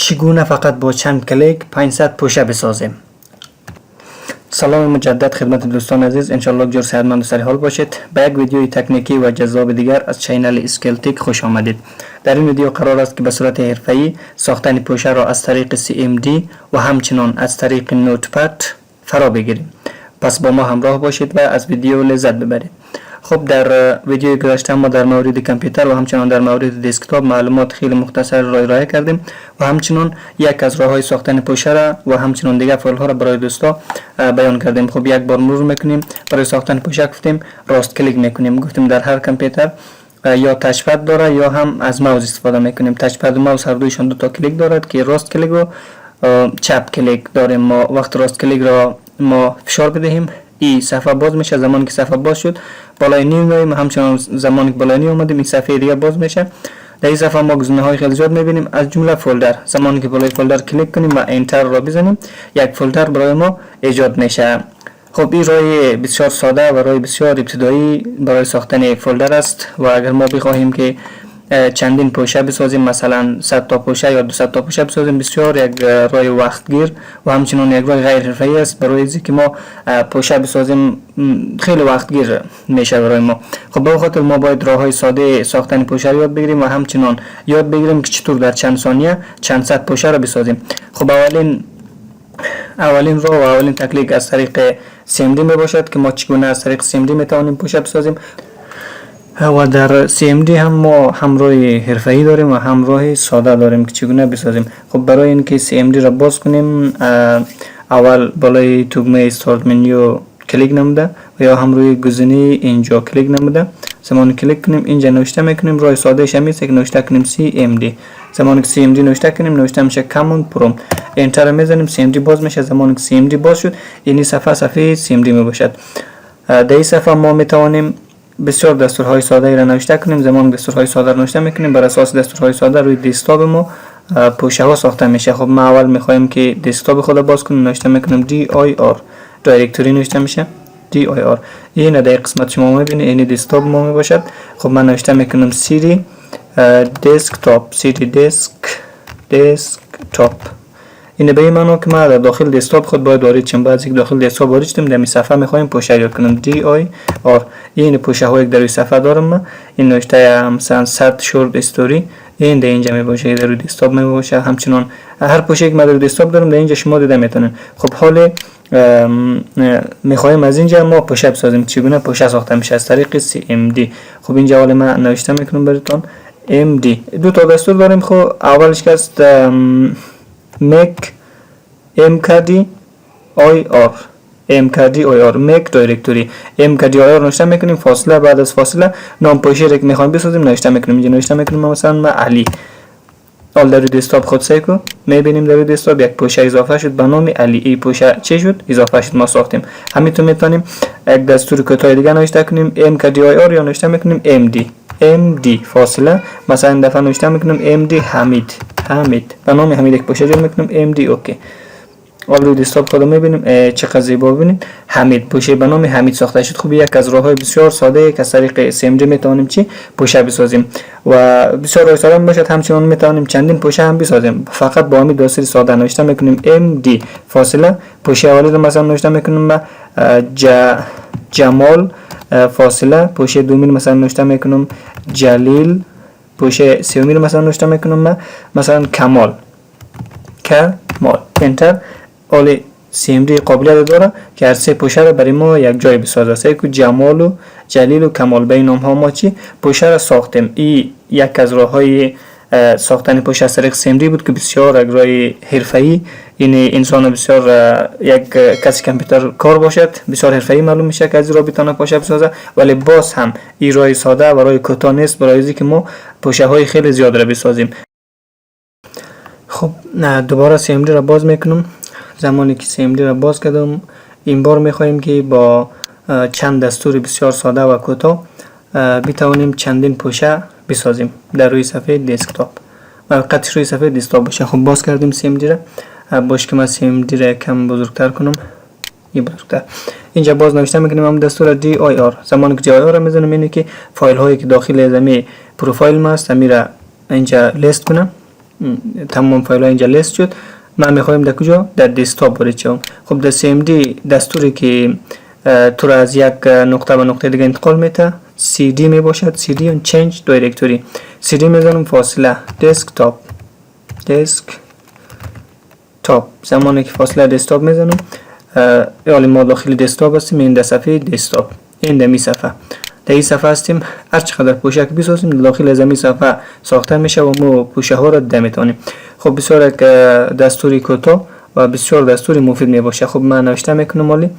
چگونه فقط با چند کلیک 500 پوشه بسازیم؟ سلام مجدد خدمت دوستان عزیز، انشالله جور صحتمند و سر حال باشید. به یک ویدیوی تکنیکی و جذاب دیگر از چینل اسکیلتیک خوش آمدید. در این ویدیو قرار است که به صورت حرفه‌ای ساختن پوشه را از طریق CMD و همچنان از طریق نوتپد فرا بگیریم. پس با ما همراه باشید و از ویدیو لذت ببرید. خب در ویدیوی گذشته ما در مورد کامپیوتر و همچنان در مورد دسکتاپ معلومات خیلی مختصر را ارائه کردیم و همچنان یک از راه‌های ساختن پوشه را و همچنان دیگر فایل ها را برای دوستا بیان کردیم. خب یک بار مرور میکنیم. برای ساختن پوشه گفتیم راست کلیک میکنیم. گفتیم در هر کامپیوتر یا تچ پد داره یا هم از ماوس استفاده میکنیم. تچ پد و ماوس هر دویشان دو تا کلیک دارد که راست کلیک و چپ کلیک داریم. ما وقت راست کلیک را ما فشار بدهیم این صفحه باز میشه. زمانی که صفحه باز شد بالای نیو میایم، همچنان زمانی که بالای نیو اومدیم این صفحه دیگه باز میشه. در این صفحه ما گزینه های خیلی زیاد میبینیم از جمله فولدر. زمانی که بالای فولدر کلیک کنیم و انتر را بزنیم یک فولدر برای ما ایجاد میشه. خب این راه بسیار ساده و راه بسیار ابتدایی برای ساختن فولدر است و اگر ما بخواهیم که چندین پوشه بسازیم، مثلا 100 تا پوشه یا 200 تا پوشه بسازیم، بسیار یک راه وقتگیر و همچنان یک راه غیر حرفه‌ای است. برای اینکه ما پوشه بسازیم خیلی وقتگیر میشه برای ما. خب به خاطر ما باید راههای ساده ساختن پوشه یاد بگیریم و همچنان یاد بگیریم که چطور در چند ثانیه چند صد پوشه را بسازیم. خب اولین راه و اولین تکلیک از طریق CMD می باشد که ما چگونه از طریق CMD میتوانیم پوشه بسازیم. و در CMD هم ما همراه حرفه‌ای داریم و همراه ساده داریم که چگونه بسازیم. خب برای اینکه CMD را باز کنیم اول بالای تگمه استارت منیو کلیک نموده و یا هم روی گزینه اینجا کلیک نموده. زمانی کلیک کنیم اینجا نوشته میکنیم راه ساده شمیست که نوشته کنیم CMD. زمانی که CMD نوشته کنیم نوشته میشه کاماند پرومپت. انتر میزنیم CMD باز میشه. زمانی که CMD باز شد یعنی صفحه CMD می باشد. در این صفحه ما میتوانیم بسیار دستورهای ساده را نوشته کنیم. زمان دستورهای ساده را نوشته میکنیم. بر اساس دستورهای ساده روی دسکتاپ ما پوشه ها ساخته میشه. خب ما اول میخوایم که دسکتاپ خود باز کنیم. نوشته میکنیم dir دایرکتوری نوشته میشه dir. این در قسمت شما میبینید این دسکتاپ ما میباشد. خب من نوشته میکنم cd desktop. این به این معنی که ما در داخل دسکتاپ خود باید وارد شیم. بعد از اینکه داخل دسکتاپ وارد شدیم در این صفحه میخوایم پوشه یاد کنیم dir. این پوشه هایی که در این صفحه دارم من این نوشته مثلا 100 شورت استوری این در اینجا میباشه، در روی دسکتاپ میباشه. همچنان هر پوشه که ما در دسکتاپ دارم در اینجا شما دیده میتونین. خب حالا میخوایم از اینجا ما پوشه بسازیم. چگونه پوشه ساخته میشه؟ از طریق CMD. خب اینجا حالا من نوشته میکنم براتون MD. دو تا دستور داریم. خب اولش که است make mkdir make دایرکتوری mkdir نوشته میکنیم فاصله بعد از فاصله نام پوشه را که میخوایم بسازیم نوشته میکنیم. اینجا نوشته میکنیم مثلا من علی. حال در دسکتاپ خود سیکو میبینیم در دسکتاپ یک پوشه اضافه شد به نام علی. این پوشه چه شد؟ اضافه شد، ما ساختیم. همینطور میتونیم یک دستور کوتاه دیگه نوشته کنیم mkdir یا نوشته میکنیم md فاصله. مثلا این دفعه نوشته میکنیم md حمید به نام حمید یک پوشه جور میکنیم md. اوکی. حالا روی دسکتاپ خود میبینیم چقدر زیبا. ببینید حمید پوشه به نام حمید ساخته شد. خوب یک از راههای بسیار ساده که از طریق CMD میتوانیم پوشه بسازیم و بسیار راه ساده باشد. همچنان میتوانیم چندین پوشه هم بسازیم فقط با همین دستور ساده. نوشته میکنیم md فاصله پوشه اولی رو مثلا نوشته میکنیم جمال فاصله پوشه دومی مثلا نوشته میکنم جلیل پوشه سومی رو مثلا نوشته میکنم مثلا کمال. انتر. حالا CMD قابلیت داره که هر سه پوشه را برای ما یک جای بسازه. سه که جمال و جلیل و کمال به این نام ها ما پوشه را ساختیم. این یک از راههای ساختن پوشه از طریق CMD بود که بسیار یک راه حرفه‌ای. این انسان بسیار یک کسی کامپیوتر کار باشد بسیار حرفه‌ای معلوم میشه که از این راه بتونه پوشه بسازه، ولی باز هم این راه ساده و راه کوتاه نیست برای اینکه ما پوشه های خیلی زیاد را بسازیم. خب دوباره CMD را باز میکنم. زمانی که CMD را باز کردم این بار میخواهیم که با چند دستور بسیار ساده و کوتاه بتوانیم چندین پوشه بسازیم در روی صفحه دسکتاپ و قطعی روی صفحه دسکتاپ باشه. خب باز کردیم CMD را. باش که من CMD را کم بزرگتر کنم. این بزرگتر. اینجا باز نوشته میکنیم هم دستور dir. زمانی که dir را میزنم اینه که فایل هایی که داخل زمین پروفایل ما است میره اینجا لیست کنم. تمام فایل ها اینجا لیست شد. ما میخوایم در کجا؟ در دسکتاپ وارد شوم. خب در CMD دستوری که تو را از یک نقطه به نقطه دیگه انتقال میده CD می باشد. CD on change directory. CD میزنم فاصله دسکتاپ زمانی که فاصله دسکتاپ میزنم حالا ما داخل دسکتاپ هستیم. این در صفحه دسکتاپ، این در می صفحه، در این صفحه هستیم. هر چقدر پوشک بسازیم داخل از این صفحه ساخته میشه و ما پوشه ها را ده میتونیم. خب بسیار یک دستوری کوتاه و بسیار دستوری مفید می باشه. خب من نوشته میکنم مالی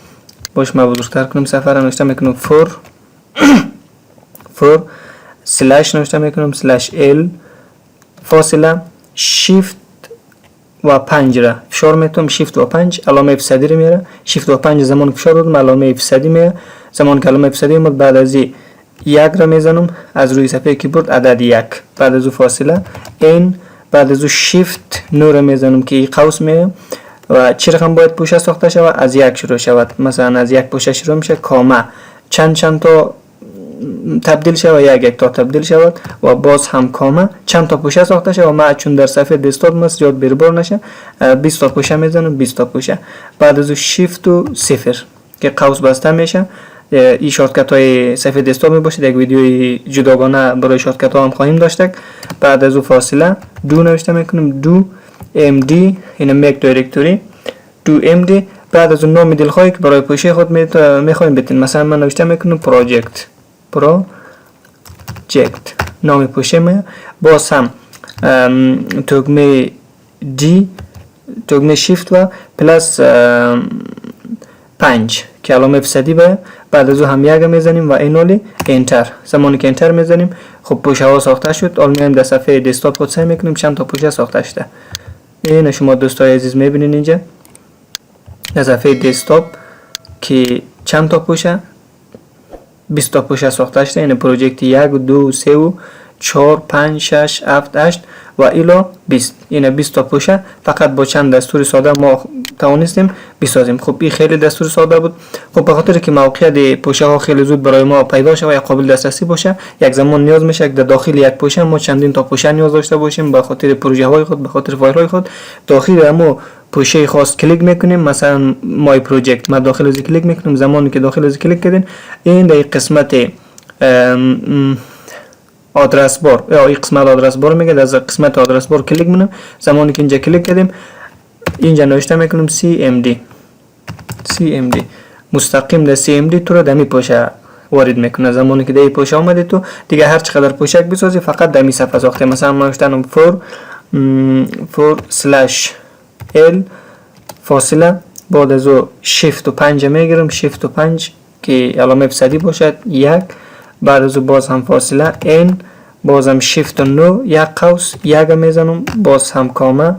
باش ما بزرگتر کنم صفحه را نوشته میکنم for سلش نوشته میکنم /l فاصله shift و 5 را فشار میتونم. shift و 5 علامه افسادی رو میاره. shift و 5 زمان فشار دادم علامه افسادی میاره. زمان که علامه افسادی اومد بعد از یک را میزنم از روی صفحه کیبورد عدد 1. بعد از فاصله این بعد از shift 9 را میزنم که این قوس میاره و چه رقم باید پوشه ساخته شود؟ از 1 شروع شود. مثلا از 1 پوشه شروع میشه کامه چند تا تبدیل شود، یک تا تبدیل شود و باز هم کامه چند تا پوشه ساخته شود. و ما چون در صفحه دسکتاپ ماست زیاد بربار نشه 20 تا پوشه میزنم. 20 تا پوشه بعد از shift و 0 که قوس بسته میشه. این شورتکت های صفحه دسکتاپ می باشه. یک ویدیوی جداگانه برای شورتکت ها هم خواهیم داشت. بعد از فاصله دو نوشته میکنم دو md این میک دایرکتوری دو md. بعد از نام دلخواهی که برای پوشه خود میخوایم بتین. مثلا من نوشته میکنم پروژکت نام پوشه می. باز هم تگمه دی تگمه شیفت و پلاس 5 که علامه افسادی به. بعد از هم یک میزنیم و اینولی انتر. زمانی که انتر میزنیم خب پوشه ها ساخته شد. حالا میایم در صفحه دسکتاپ خود سعی میکنیم چند تا پوشه ساخته شده. این شما دوستای عزیز میبینید اینجا در صفحه دسکتاپ که چند تا پوشه 20 تا پوشه ساخته شده. این پروژکت 1 2 3 4 5 6 7 8 و الی 20. این 20 تا پوشه فقط با چند دستور ساده ما توانستیم بسازیم. خب این خیلی دستور ساده بود. خب به خاطر که موقعیت پوشه ها خیلی زود برای ما پیدا شه و یا قابل دسترسی باشه یک زمان نیاز میشه که در داخل یک پوشه ما چندین تا پوشه نیاز داشته باشیم. به خاطر پروژه های خود به خاطر فایل های خود داخل ما پوشه خاص کلیک میکنیم. مثلا مای پروژکت ما داخل از کلیک میکنیم. زمانی که داخل از کلیک کردین این در قسمت آدرس بار یا این قسمت آدرس بار میگه. از قسمت آدرس بار کلیک میکنم. زمانی که اینجا کلیک کردیم اینجا نوشته میکنم cmd مستقیم در cmd تو رو دمی پوشه وارد میکنه. زمانی که در پوشه اومده تو دیگه هر چقدر پوشک بسازی فقط دمی صفحه ساخته. مثلا من نوشتم for/l فاصله بعد از shift و 5 میگیرم. shift و 5 که علامه افسادی باشد 1. بعد از باز هم فاصله n باز هم shift و 9 یک قوس 1 میزنم. باز هم کامه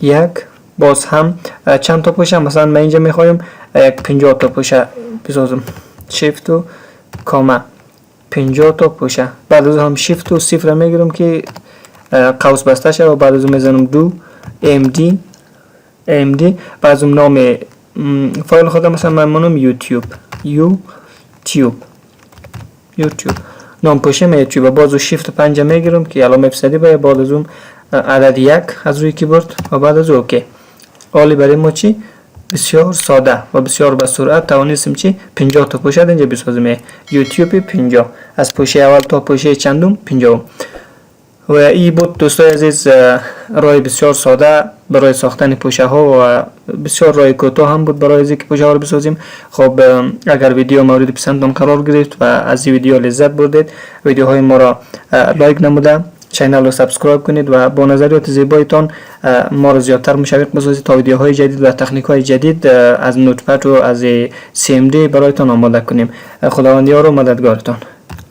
1. باز هم چند تا پوشه مثلا من اینجا میخوایم 50 تا پوشه بسازم. shift و کامه 50 تا پوشه. بعد از هم shift و 0 میگیرم که قوس بسته شه و بعد از میزنم دو md. بعد از نام فایل خودم مثلا من منم یوتیوب نام پوشه می یوتیوب. باز shift 5 میگیرم که علامه افسادی باید. بعد از اون عدد 1 از روی کیبورد و بعد از اوکی. حالی برای ما چی بسیار ساده و بسیار با سرعت توانستیم چی 50 تا پوشه اینجا بسازیم. یوتیوب 50 از پوشه اول تا پوشه چندم 50. و این بود دوستای عزیز راه بسیار ساده برای ساختن پوشه ها و بسیار راه کوتاه هم بود برای اینکه پوشه ها رو بسازیم. خب اگر ویدیو مورد پسندتان قرار گرفت و از این ویدیو لذت بردید ویدیوهای ما را لایک نموده چینل رو سابسکرایب کنید و با نظریات زیبایتان ما رو زیادتر مشوق بسازید تا ویدیوهای جدید و تکنیک های جدید از نوتپد و از CMD برایتان آماده کنیم. خداوند یار و مددگارتان.